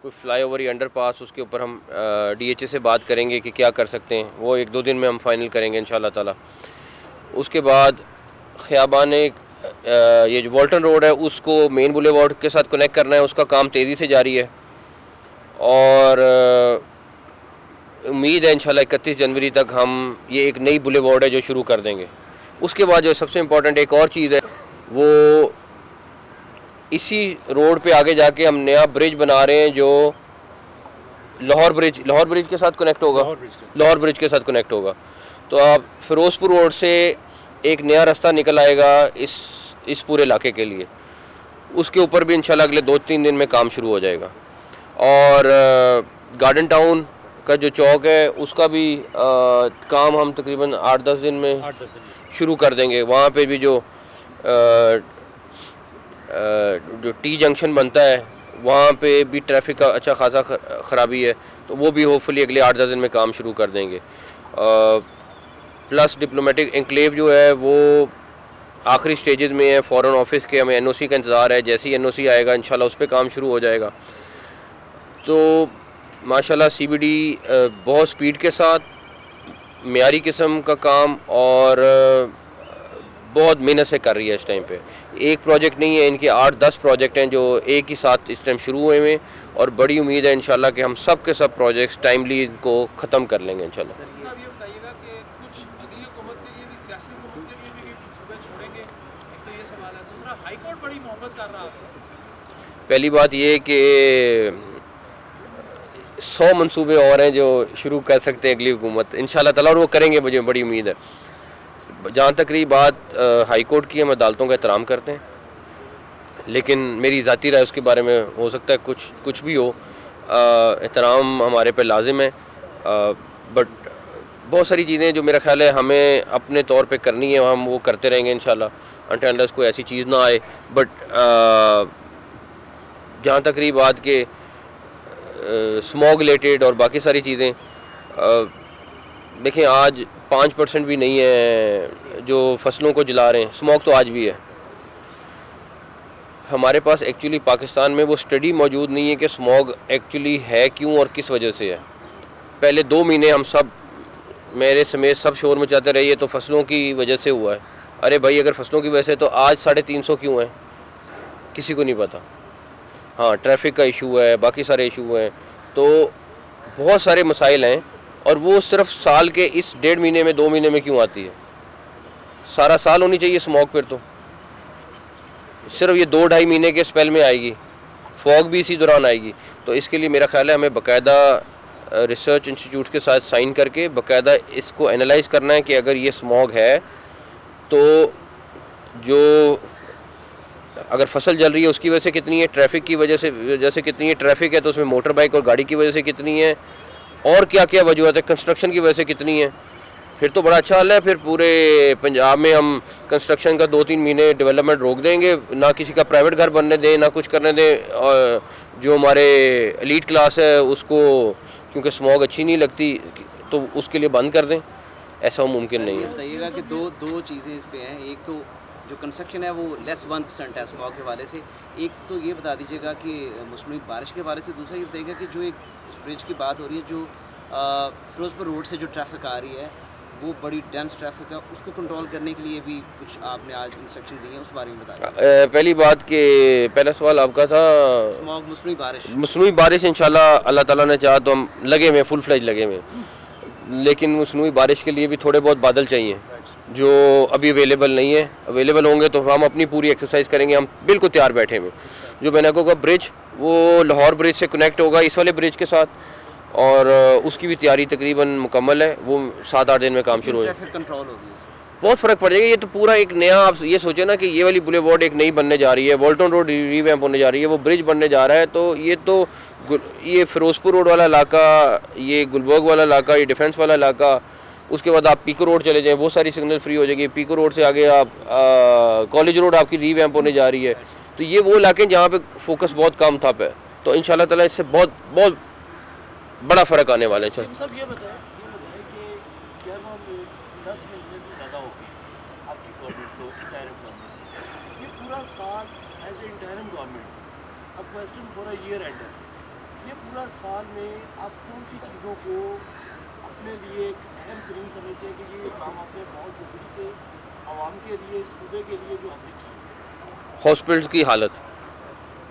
कोई फ्लाईओवर या अंडरपास, उसके ऊपर हम DHA से बात करेंगे कि क्या कर सकते हैं, वो 1-2 दिन में हम फाइनल करेंगे इंशाल्लाह ताला। उसके बाद ख़ियाबान ये जो वॉल्टन रोड है उसको मेन बुलेवार्ड के साथ कनेक्ट करना है, उसका काम तेज़ी से जारी है और उम्मीद है इंशाल्लाह 31 जनवरी तक हम ये एक नई बुलेवार्ड है जो शुरू कर देंगे। उसके बाद जो सबसे इम्पोर्टेंट एक और चीज़ है, वो इसी रोड पे आगे जाके हम नया ब्रिज बना रहे हैं जो लाहौर ब्रिज के साथ कनेक्ट होगा। लाहौर ब्रिज के साथ कनेक्ट होगा। तो आप फिरोज़पुर रोड से एक नया रास्ता निकल आएगा इस पूरे इलाके के लिए। उसके ऊपर भी इंशाल्लाह अगले 2-3 दिन में काम शुरू हो जाएगा। और गार्डन टाउन का जो चौक है उसका भी काम हम तकरीबन 8-10 दिन में शुरू कर देंगे। वहाँ पे भी जो टी जंक्शन बनता है वहाँ पे भी ट्रैफिक का अच्छा खासा ख़राबी है, तो वो भी होपफुली अगले 8-10 दिन में काम शुरू कर देंगे। प्लस डिप्लोमेटिक एनक्लेव जो है वो आखिरी स्टेजेस में है, फॉरेन ऑफिस के हमें NOC का इंतज़ार है। जैसे ही NOC आएगा इंशाल्लाह उस पर काम शुरू हो जाएगा। तो माशाल्लाह CBD बहुत स्पीड के साथ मेयारी किस्म का काम और बहुत मेहनत से कर रही है इस टाइम पे। एक प्रोजेक्ट नहीं है, इनके 8-10 प्रोजेक्ट हैं जो एक ही साथ इस टाइम शुरू हुए हैं और बड़ी उम्मीद है इंशाल्लाह कि हम सब के सब प्रोजेक्ट्स टाइमली इनको ख़त्म कर लेंगे इंशाल्लाह। पहली बात ये कि 100 मंसूबे और हैं जो शुरू कर सकते हैं अगली हुकूमत इंशाल्लाह ताला, और वो करेंगे, मुझे बड़ी उम्मीद है। जहाँ तक रही बात हाई कोर्ट की, हम अदालतों का एहतराम करते हैं, लेकिन मेरी ज़ाती राय उसके बारे में हो सकता है कुछ भी हो। एहतराम हमारे पे लाजिम है, बट बहुत सारी चीज़ें जो मेरा ख्याल है हमें अपने तौर पे करनी है, हम वो करते रहेंगे इंशाल्लाह अनटिल अनलेस कोई ऐसी चीज़ ना आए। बट जहाँ तक रही बात के स्मॉग रिलेटेड और बाकी सारी चीज़ें, देखें आज 5% भी नहीं है जो फसलों को जला रहे हैं, स्मॉग तो आज भी है। हमारे पास एक्चुअली पाकिस्तान में वो स्टडी मौजूद नहीं है कि स्मॉग एक्चुअली है क्यों और किस वजह से है। पहले 2 महीने हम सब, मेरे समेत सब शोर मचाते रहे ये तो फसलों की वजह से हुआ है। अरे भाई अगर फसलों की वजह से तो आज 350 क्यों है, किसी को नहीं पता। हाँ, ट्रैफिक का इशू है, बाकी सारे इशू हैं, तो बहुत सारे मसाइल हैं और वो सिर्फ साल के इस 1.5 महीने में 2 महीने में क्यों आती है। सारा साल होनी चाहिए स्मॉग, फिर तो सिर्फ ये 2-2.5 महीने के स्पेल में आएगी, फॉग भी इसी दौरान आएगी। तो इसके लिए मेरा ख्याल है हमें बाकायदा रिसर्च इंस्टीट्यूट के साथ साइन करके बाकायदा इसको एनालाइज करना है कि अगर ये स्मॉग है तो जो अगर फसल जल रही है उसकी वजह से कितनी है, ट्रैफिक की वजह से कितनी है, ट्रैफिक है तो उसमें मोटर बाइक और गाड़ी की वजह से कितनी है, और क्या क्या वजूहत है, कंस्ट्रक्शन की वजह से कितनी है। फिर तो बड़ा अच्छा हाल है, फिर पूरे पंजाब में हम कंस्ट्रक्शन का 2-3 महीने डेवलपमेंट रोक देंगे, ना किसी का प्राइवेट घर बनने दें, ना कुछ करने दें। और जो हमारे एलीट क्लास है उसको क्योंकि स्मॉग अच्छी नहीं लगती तो उसके लिए बंद कर दें, ऐसा मुमकिन नहीं है। बताइएगा कि दो चीज़ें इस पे हैं। एक तो जो कंस्ट्रक्शन है वो लेस 1% है स्मॉग के हवाले से। एक तो ये बता दीजिएगा कि मौसमी बारिश के हवाले से। दूसरा ये बताइएगा कि जो एक ब्रिज की बात हो रही है, जो फिरोजपुर रोड से जो ट्रैफिक आ रही है वो बड़ी डेंस ट्रैफिक है, उसको कंट्रोल करने के लिए भी कुछ आपने आज इंस्ट्रक्शन दिए हैं, उस बारे में बताइए। पहली बात कि पहला सवाल आपका था स्मॉग, मसनूई बारिश इंशाल्लाह अल्लाह ताला ने चाहा तो हम लगे हुए, फुल फ्लेज लगे हुए, लेकिन मसनूई बारिश के लिए भी थोड़े बहुत बादल चाहिए जो अभी अवेलेबल नहीं है। अवेलेबल होंगे तो हम अपनी पूरी एक्सरसाइज करेंगे, हम बिल्कुल तैयार बैठे हुए। जो बेनाको का ब्रिज वो लाहौर ब्रिज से कनेक्ट होगा इस वाले ब्रिज के साथ, और उसकी भी तैयारी तकरीबन मुकम्मल है, वो 7-8 दिन में काम शुरू हो जाएगा, कंट्रोल होगी, बहुत फ़र्क पड़ जाएगा। ये तो पूरा एक नया, आप ये सोचे ना कि ये वाली बुलेवार्ड एक नई बनने जा रही है, वॉल्टन रोड रीवैम्प होने जा रही है, वो ब्रिज बनने जा रहा है। तो ये फिरोजपुर रोड वाला इलाका, ये गुलबर्ग वाला इलाका, ये डिफेंस वाला इलाका, उसके बाद आप पीको रोड चले जाएँ, वो सारी सिग्नल फ्री हो जाएगी। पीको रोड से आगे आप कॉलेज रोड आपकी रीवैम्प होने जा रही है। तो ये वो इलाके जहाँ पे फोकस बहुत कम था पे, तो इंशाल्लाह ताला इससे बहुत बहुत बड़ा फ़र्क आने वाला है। सब ये बताएं कि क्या हम 10 महीने से ज़्यादा हो गए आपकी गवर्नमेंट को, इंटरिम गवर्नमेंट, ये पूरा साल एज ए इंटरिम गवर्नमेंट अब question for a year ender, ये पूरा साल में आप कौन सी चीज़ों को अपने लिए एक अहम तरीन समझते हैं कि ये काम आपने बहुत ज़रूरी थे आवाम के लिए, सूबे के लिए, जो हमने की? हॉस्पिटल्स की हालत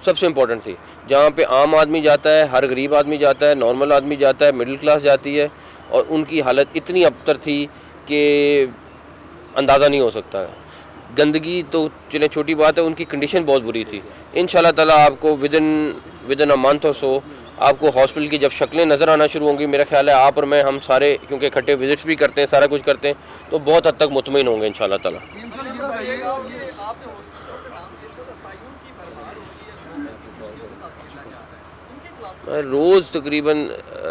सबसे इम्पोर्टेंट थी। जहाँ पे आम आदमी जाता है, हर गरीब आदमी जाता है, नॉर्मल आदमी जाता है, मिडिल क्लास जाती है, और उनकी हालत इतनी अबतर थी कि अंदाज़ा नहीं हो सकता है। गंदगी तो चले छोटी बात है, उनकी कंडीशन बहुत बुरी थी। इंशाल्लाह ताला आपको विदिन अ मंथ और सो आपको हॉस्पिटल की जब शक्लें नज़र आना शुरू होंगी, मेरा ख्याल है आप और मैं, हम सारे क्योंकि इकट्ठे विजिट्स भी करते हैं, सारा कुछ करते हैं, तो बहुत हद तक मुतमईन होंगे इंशाल्लाह ताला। रोज़ तकरीबन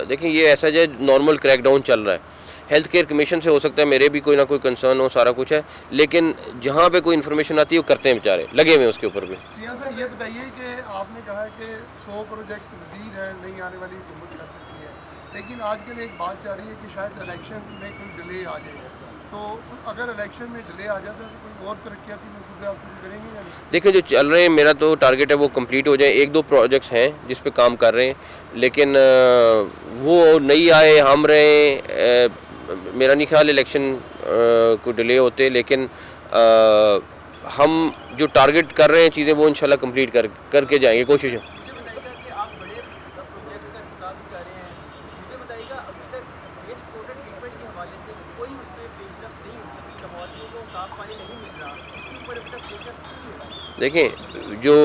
देखिए ये ऐसा है नॉर्मल क्रैकडाउन चल रहा है। हेल्थ केयर कमीशन से हो सकता है मेरे भी कोई ना कोई कंसर्न हो, सारा कुछ है, लेकिन जहाँ पे कोई इन्फॉर्मेशन आती है वो करते हैं, बेचारे लगे हुए हैं उसके ऊपर भी। सर ये बताइए कि आपने कहा है कि 100 प्रोजेक्ट मज़ीद है, नहीं आने वाली हुकूमत कर सकती है, लेकिन आजकल एक बात जा रही है कि शायद इलेक्शन में कोई डिले आ जाए, तो अगर इलेक्शन में डिले आ जाता है तो कोई और तरक्याती मंसूबे आप शुरू करेंगे या नहीं? देखिए जो चल रहे हैं, मेरा तो टारगेट है वो कंप्लीट हो जाए। 1-2 प्रोजेक्ट्स हैं जिस पे काम कर रहे हैं, लेकिन वो नहीं आए, हम रहे, मेरा नहीं ख्याल इलेक्शन को डिले होते, लेकिन हम जो टारगेट कर रहे हैं चीज़ें वो इंशाल्लाह कंप्लीट करके जाएंगे, कोशिश है। मुझे बताइएगा कि आप बड़े प्रोजेक्ट्स का इंतजार भी कर रहे हैं, मुझे बताइएगा अभी तक वेस्ट वाटर ट्रीटमेंट के हवाले से कोई उस पर पेशरफ नहीं हो सकी, लाहौरियों को साफ पानी नहीं मिल रहा, उसके ऊपर अभी तक पेशरफ क्यों नहीं हो रहा? देखें जो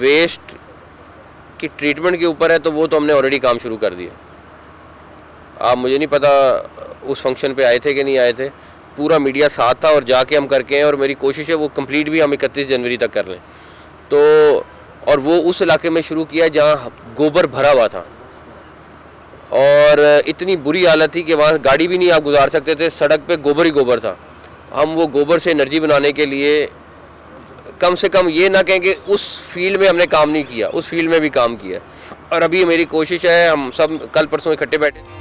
वेस्ट की ट्रीटमेंट के ऊपर है तो वो तो हमने ऑलरेडी काम शुरू कर दिया। आप मुझे नहीं पता उस फंक्शन पे आए थे कि नहीं आए थे, पूरा मीडिया साथ था और जाके हम करके हैं, और मेरी कोशिश है वो कंप्लीट भी हम 31 जनवरी तक कर लें। तो और वो उस इलाके में शुरू किया जहाँ गोबर भरा हुआ था और इतनी बुरी हालत थी कि वहाँ गाड़ी भी नहीं आप गुजार सकते थे, सड़क पे गोबर ही गोबर था। हम वो गोबर से एनर्जी बनाने के लिए कम से कम ये ना कहें कि उस फील्ड में हमने काम नहीं किया, उस फील्ड में भी काम किया, और अभी मेरी कोशिश है, हम सब कल परसों इकट्ठे बैठे